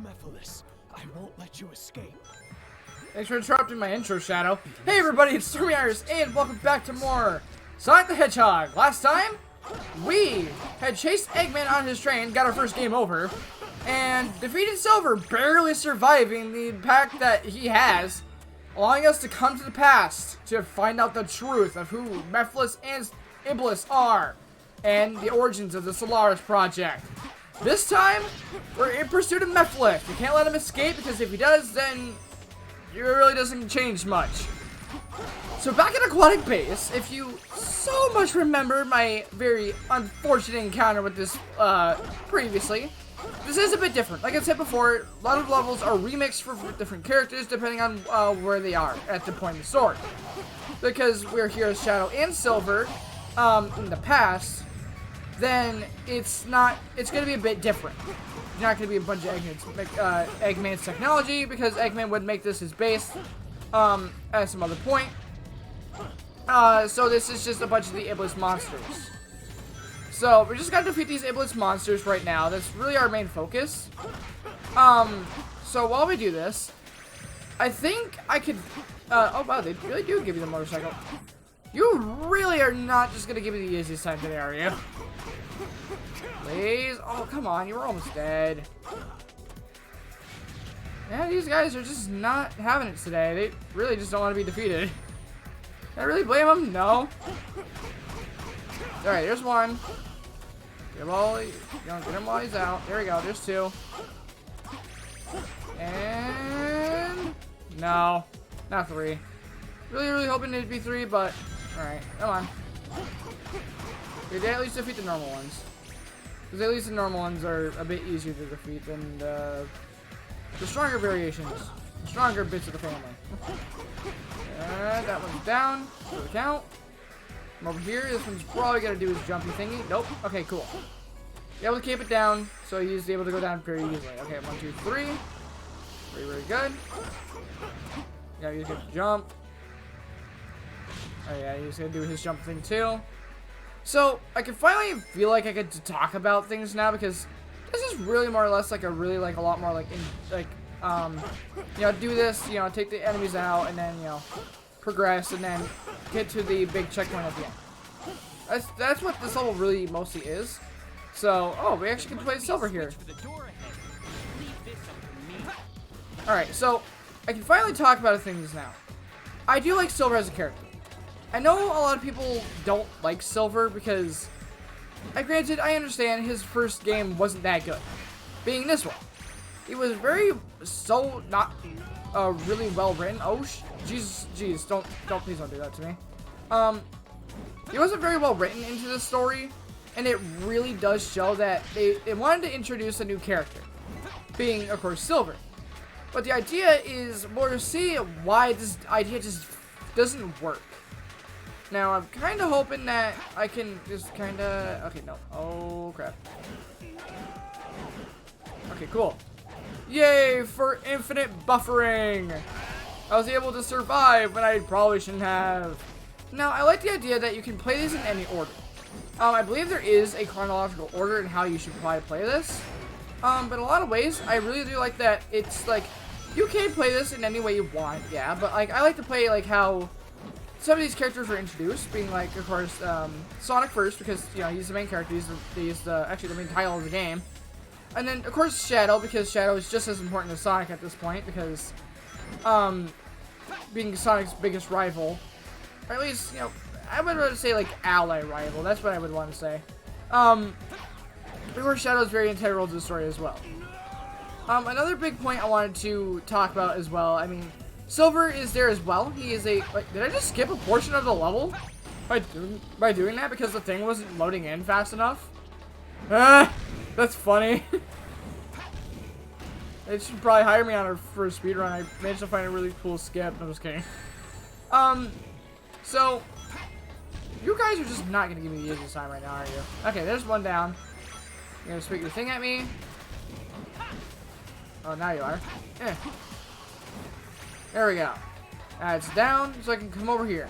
Mephiles, I won't let you escape. Thanks for interrupting my intro, Shadow. Hey everybody, it's Stormy Iris, and welcome back to more Sonic the Hedgehog. Last time, we had chased Eggman on his train, got our first game over, and defeated Silver, barely surviving the pack that he has, allowing us to come to the past to find out the truth of who Mephiles and Iblis are, and the origins of the Solaris Project. This time, we're in pursuit of Mephiles. We can't let him escape, because if he does, then it really doesn't change much. So back at Aquatic Base, if you so much remember my very unfortunate encounter with this previously, this is a bit different. Like I said before, a lot of levels are remixed for different characters depending on where they are at the point of the story. Because we're here as Shadow and Silver in the past, then it's going to be a bit different. It's not going to be a bunch of Eggman's technology, because Eggman would make this his base at some other point. So this is just a bunch of the Iblis monsters. So we're just going to defeat these Iblis monsters right now. That's really our main focus. So while we do this, I think I could... oh wow, they really do give you the motorcycle. You really are not just going to give me the easiest time today, are you? Please? Oh, come on. You were almost dead. Yeah, these guys are just not having it today. They really just don't want to be defeated. Can I really blame them? No. Alright, there's one. Get him while he's out. There we go. There's two. And... no. Not three. Really hoping it'd be three, but... alright, come on. We did at least defeat the normal ones. Because at least the normal ones are a bit easier to defeat than the stronger variations. The stronger bits of the family. That one's down. For the count. From over here, this one's probably going to do his jumpy thingy. Nope. Okay, cool. Be able to keep it down, so he's able to go down very easily. Okay, 1, 2, 3. Very good. Yeah, he's going to jump. Oh yeah, he's going to do his jump thing too. So, I can finally feel like I get to talk about things now, because this is really more or less like a lot more you know, do this, you know, take the enemies out, and then, you know, progress, and then get to the big checkpoint at the end. That's what this level really mostly is. So, oh, we actually can play Silver here. Alright, so, I can finally talk about things now. I do like Silver as a character. I know a lot of people don't like Silver because, granted, I understand his first game wasn't that good. Being this one. It was not really well written. Oh, jeez, please don't do that to me. It wasn't very well written into the story, and it really does show that they wanted to introduce a new character, being, of course, Silver. But the idea is more to see why this idea just doesn't work. Now, I'm kind of hoping that I can just kind of... okay, no. Oh, crap. Okay, cool. Yay for infinite buffering! I was able to survive when I probably shouldn't have. Now, I like the idea that you can play these in any order. I believe there is a chronological order in how you should probably play this. But in a lot of ways, I really do like that it's like... you can play this in any way you want, yeah. But, like, I like to play, like, how... some of these characters were introduced, being like, of course, Sonic first, because, you know, he's the main character, he's actually the main title of the game. And then, of course, Shadow, because Shadow is just as important as Sonic at this point, because, being Sonic's biggest rival, or at least, you know, I would rather say, like, ally rival, that's what I would want to say. Of course, Shadow is very integral to the story as well. Another big point I wanted to talk about as well, I mean, Silver is there as well. He is a... like, did I just skip a portion of the level by doing that because the thing wasn't loading in fast enough? That's funny. They should probably hire me for a speedrun. I managed to find a really cool skip. I'm just kidding. So you guys are just not gonna give me the easiest time right now, are you? Okay, there's one down. You're gonna swing your thing at me. Oh, now you are. Eh. There we go. It's down, so I can come over here.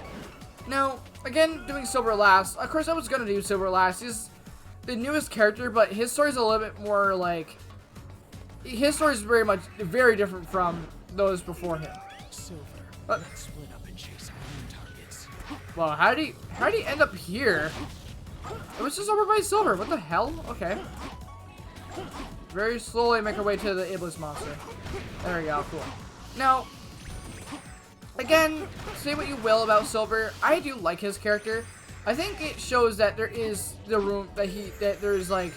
Now, again, doing Silver last. Of course, I was gonna do Silver last. He's the newest character, but his story's a little bit more, like, his story is very different from those before him. Silver, But- let's split up and chase our new targets. Well, how did he end up here? It was just over by Silver. What the hell? Okay. Very slowly make our way to the Iblis monster. There we go. Cool. Now, again, say what you will about Silver, I do like his character. I think it shows that there is the room that there's like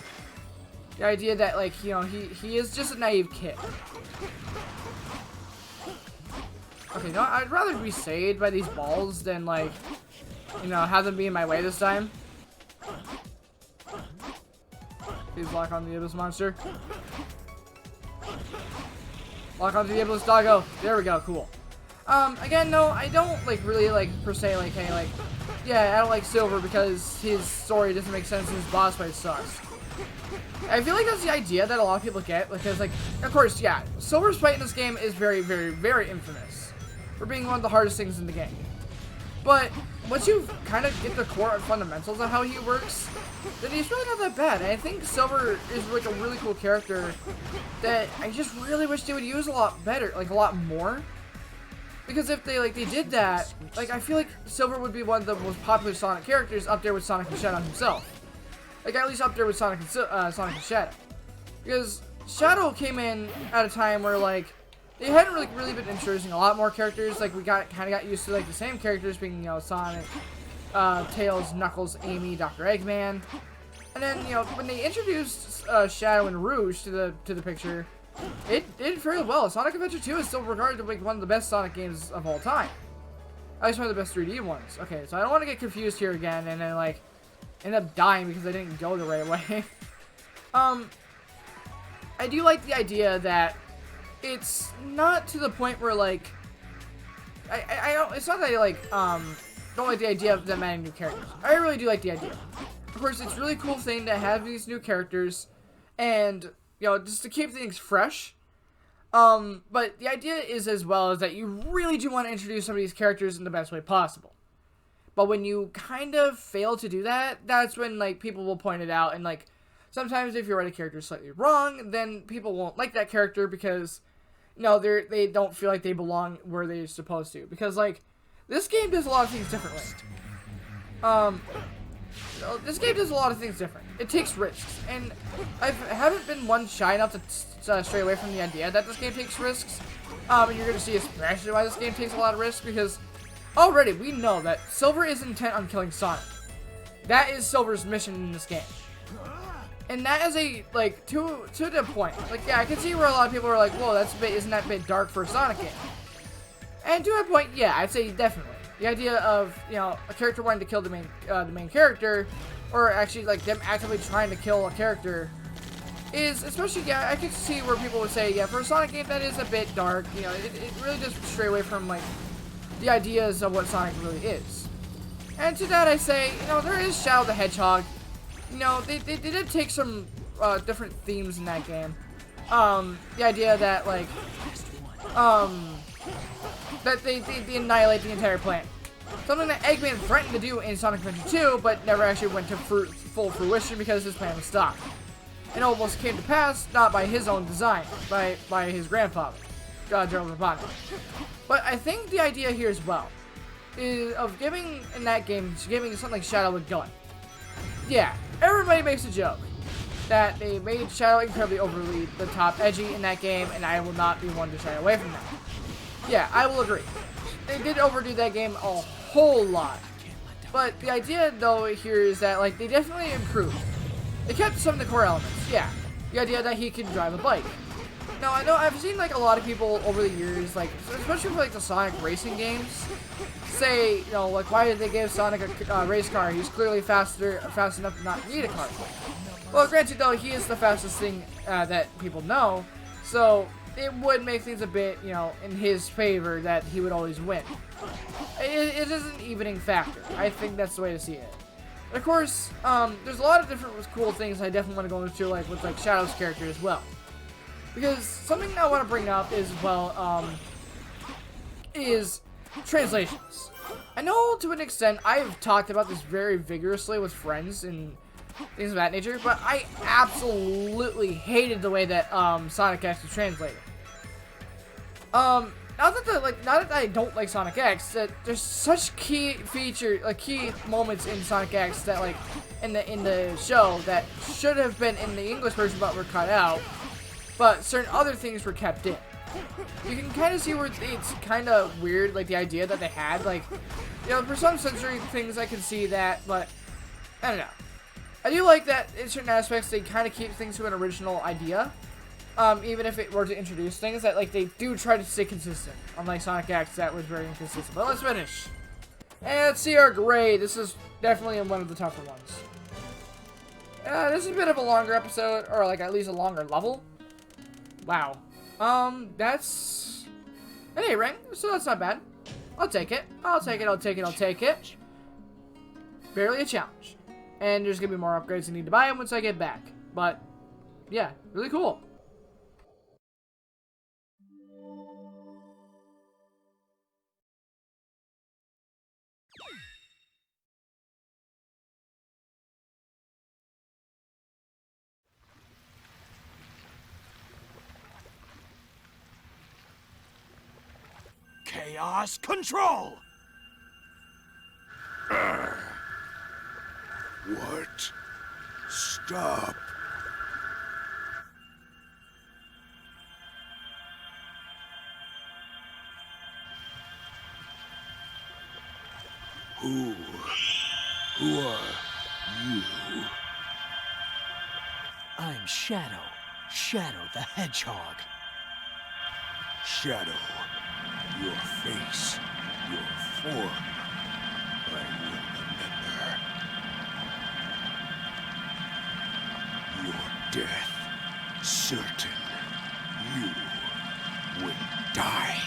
the idea that like he is just a naive kid. Okay, no, I'd rather be saved by these balls than like have them be in my way this time. Please lock on the Iblis monster. Lock onto the Iblis doggo. There we go. Cool. Again, no, I don't like really like per se like, hey, like, yeah, I don't like Silver because his story doesn't make sense and his boss fight sucks. I feel like that's the idea that a lot of people get because, like, of course, yeah, Silver's fight in this game is very, very, very infamous for being one of the hardest things in the game. But once you kind of get the core fundamentals of how he works, then he's really not that bad. And I think Silver is like a really cool character that I just really wish they would use a lot better, like a lot more. Because if they did that, like I feel like Silver would be one of the most popular Sonic characters up there with Sonic and Shadow himself. Like at least up there with Sonic and Shadow. Because Shadow came in at a time where like they hadn't really been introducing a lot more characters. Like we kind of got used to like the same characters being Sonic, Tails, Knuckles, Amy, Dr. Eggman, and then when they introduced Shadow and Rouge to the picture, it did fairly well. Sonic Adventure 2 is still regarded to be like one of the best Sonic games of all time. At least one of the best 3D ones. Okay, so I don't want to get confused here again and then like end up dying because I didn't go the right way. I do like the idea that it's not to the point where like I don't. It's not that I like don't like the idea of them adding new characters. I really do like the idea. Of course, it's a really cool thing to have these new characters, and just to keep things fresh. But the idea is as well is that you really do want to introduce some of these characters in the best way possible. But when you kind of fail to do that, that's when like people will point it out, and like sometimes if you write a character slightly wrong, then people won't like that character because they don't feel like they belong where they're supposed to. Because like this game does a lot of things differently. This game does a lot of things different. It takes risks, and I haven't been one shy enough to stray away from the idea that this game takes risks. And you're going to see especially why this game takes a lot of risks, because already we know that Silver is intent on killing Sonic. That is Silver's mission in this game. And that is a, like, to the point. Like, yeah, I can see where a lot of people are like, whoa, isn't that a bit dark for a Sonic game? And to a point, yeah, I'd say definitely. The idea of, a character wanting to kill the main character, or actually, like, them actively trying to kill a character, is, especially, yeah, I can see where people would say, yeah, for a Sonic game, that is a bit dark. It really does stray away from, like, the ideas of what Sonic really is. And to that I say, there is Shadow the Hedgehog. They did take some different themes in that game. The idea that, like, that they annihilate the entire planet. Something that Eggman threatened to do in Sonic Adventure 2, but never actually went to full fruition because his plan was stopped. It almost came to pass, not by his own design, by his grandfather, General Robotnik. But I think the idea here as well is of giving something like Shadow a gun. Yeah, everybody makes a joke that they made Shadow incredibly overly the top edgy in that game, and I will not be one to shy away from that. Yeah, I will agree. They did overdo that game a whole lot. But the idea, though, here is that, like, they definitely improved. They kept some of the core elements, yeah. The idea that he can drive a bike. Now, I know I've seen, like, a lot of people over the years, like, especially for, like, the Sonic racing games, say, like, why did they give Sonic a race car? He's clearly fast enough to not need a car. Well, granted, though, he is the fastest thing that people know, so it would make things a bit, in his favor that he would always win. It is an evening factor. I think that's the way to see it. And of course, there's a lot of different cool things I definitely want to go into, like, with, like, Shadow's character as well. Because something I want to bring up is, well, is translations. I know to an extent I've talked about this very vigorously with friends in things of that nature. But I absolutely hated the way that Sonic X was translated. Not that I don't like Sonic X, that there's such key moments in Sonic X that like in the show that should have been in the English version but were cut out. But certain other things were kept in. You can kind of see where it's kind of weird, like the idea that they had, like, you know, for some sensory things I can see that, but I don't know. I do like that in certain aspects they kind of keep things to an original idea. Even if it were to introduce things that, like, they do try to stay consistent. Unlike Sonic X, that was very inconsistent. But let's finish. And let's see our grade. This is definitely one of the tougher ones. This is a bit of a longer episode, or like at least a longer level. Wow. That's an A rank, so that's not bad. I'll take it. I'll take it. I'll take it. I'll take it. Barely a challenge. And there's gonna be more upgrades I need to buy once I get back. But yeah, really cool. Chaos control! What? Stop. Who are you? I'm Shadow. Shadow the Hedgehog. Shadow, your face, your form, I will remember. Your death, certain. You will die.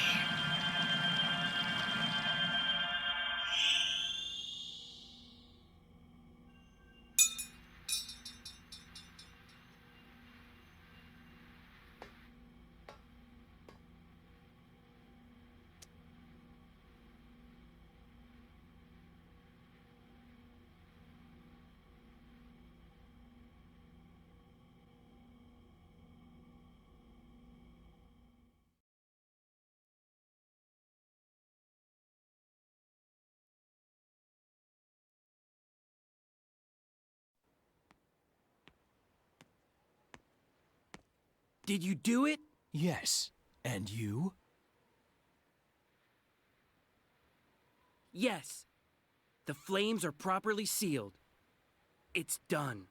Did you do it? Yes. And you? Yes. The flames are properly sealed. It's done.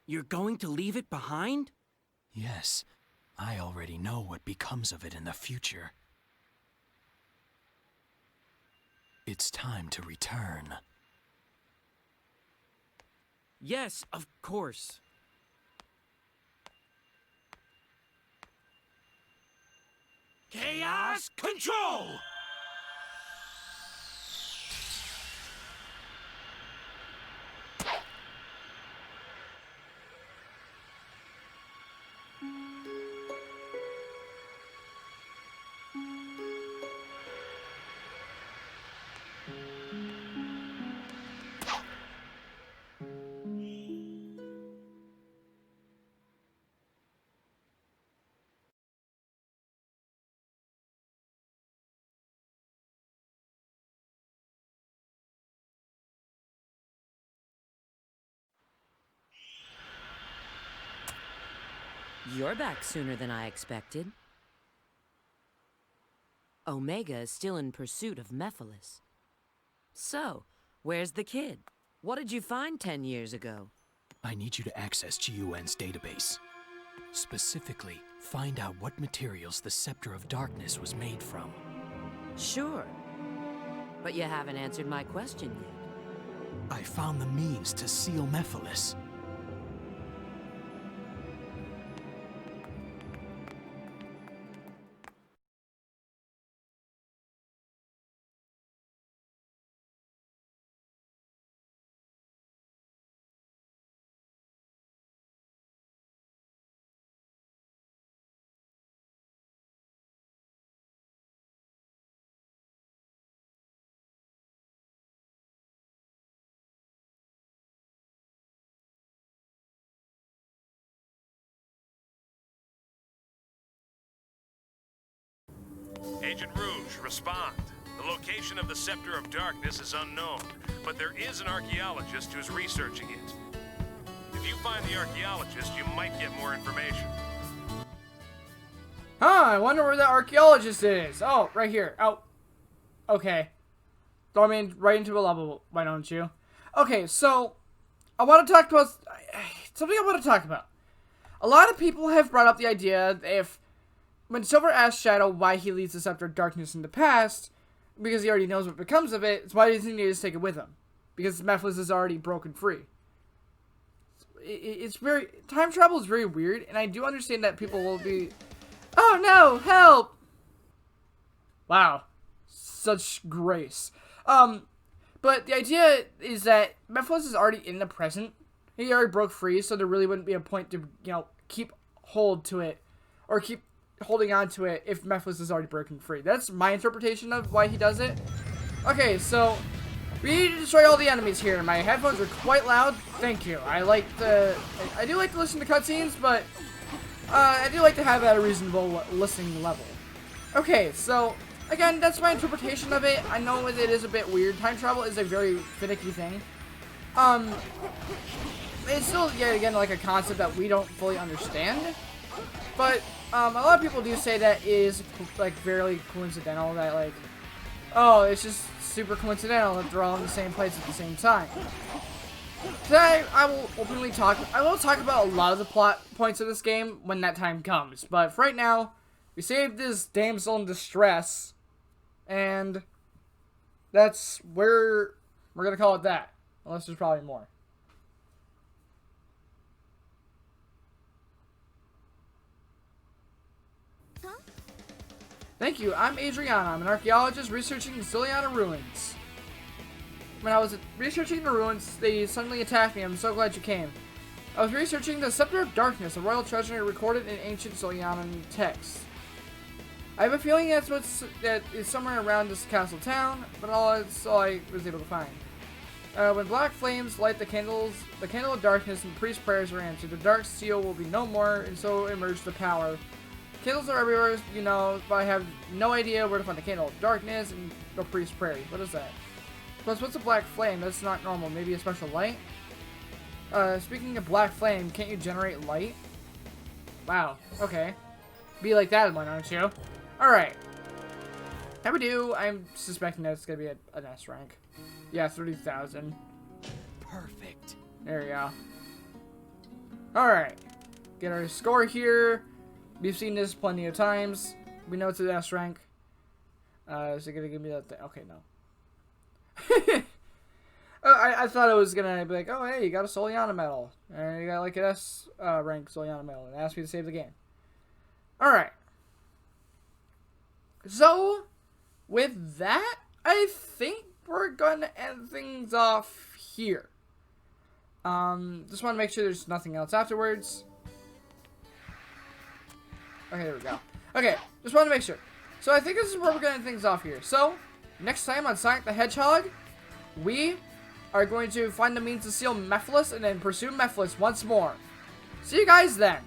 You're going to leave it behind? Yes. I already know what becomes of it in the future. It's time to return. Yes, of course. Chaos control! You're back sooner than I expected. Omega is still in pursuit of Mephiles. So, where's the kid? What did you find 10 years ago? I need you to access GUN's database. Specifically, find out what materials the Scepter of Darkness was made from. Sure. But you haven't answered my question yet. I found the means to seal Mephiles. Agent Rouge, respond. The location of the Scepter of Darkness is unknown, but there is an archaeologist who's researching it. If you find the archaeologist, you might get more information. Huh, I wonder where the archaeologist is. Oh, right here. Oh, okay. Throw me right into a level, why don't you? Okay, so I want to talk about something I want to talk about. A lot of people have brought up the idea if when Silver asked Shadow why he leaves the Scepter of Darkness in the past, because he already knows what becomes of it, why does he need to take it with him? Because Mephiles is already broken free. It's very... Time travel is very weird, and I do understand that people will be... Oh no, help! Wow. Such grace. But the idea is that Mephiles is already in the present. He already broke free, so there really wouldn't be a point to, keep hold to it. Or keep holding on to it if Mephiles is already broken free. That's my interpretation of why he does it. Okay, so we need to destroy all the enemies here. My headphones are quite loud. Thank you. I do like to listen to cutscenes, but I do like to have it at a reasonable listening level. Okay, so again, that's my interpretation of it. I know it is a bit weird. Time travel is a very finicky thing. It's still, yet again, like a concept that we don't fully understand. But a lot of people do say that is like very coincidental. That like, oh, it's just super coincidental that they're all in the same place at the same time. Today, I will openly talk. I will talk about a lot of the plot points of this game when that time comes. But for right now, we saved this damsel in distress, and that's where we're gonna call it that. Unless there's probably more. Thank you. I'm Adriana. I'm an archaeologist researching the Soliana ruins. When I was researching the ruins, they suddenly attacked me. I'm so glad you came. I was researching the Scepter of Darkness, a royal treasure recorded in ancient Solianan texts. I have a feeling that is somewhere around this castle town, but that's all I was able to find. When black flames light the candle of darkness and the priest's prayers are answered, the dark seal will be no more, and so emerge the power. Candles are everywhere, but I have no idea where to find the candle of darkness and the priest's prayer. What is that? Plus, what's a black flame? That's not normal. Maybe a special light? Speaking of black flame, can't you generate light? Wow. Okay. Be like that one, aren't you? Alright. How we do? I'm suspecting that it's gonna be an S rank. Yeah, 30,000. Perfect. There we go. Alright. Get our score here. We've seen this plenty of times. We know it's an S rank. Is it gonna give me that thing? Okay, no. I thought it was gonna be like, oh hey, you got a Soliana medal. And you got like an S rank Soliana medal. And asked me to save the game. Alright. So, with that, I think we're gonna end things off here. Just want to make sure there's nothing else afterwards. Okay, there we go. Okay, just want to make sure. So I think this is where we're gonna end things off here. So, next time on Sonic the Hedgehog, we are going to find the means to seal Mephiles and then pursue Mephiles once more. See you guys then.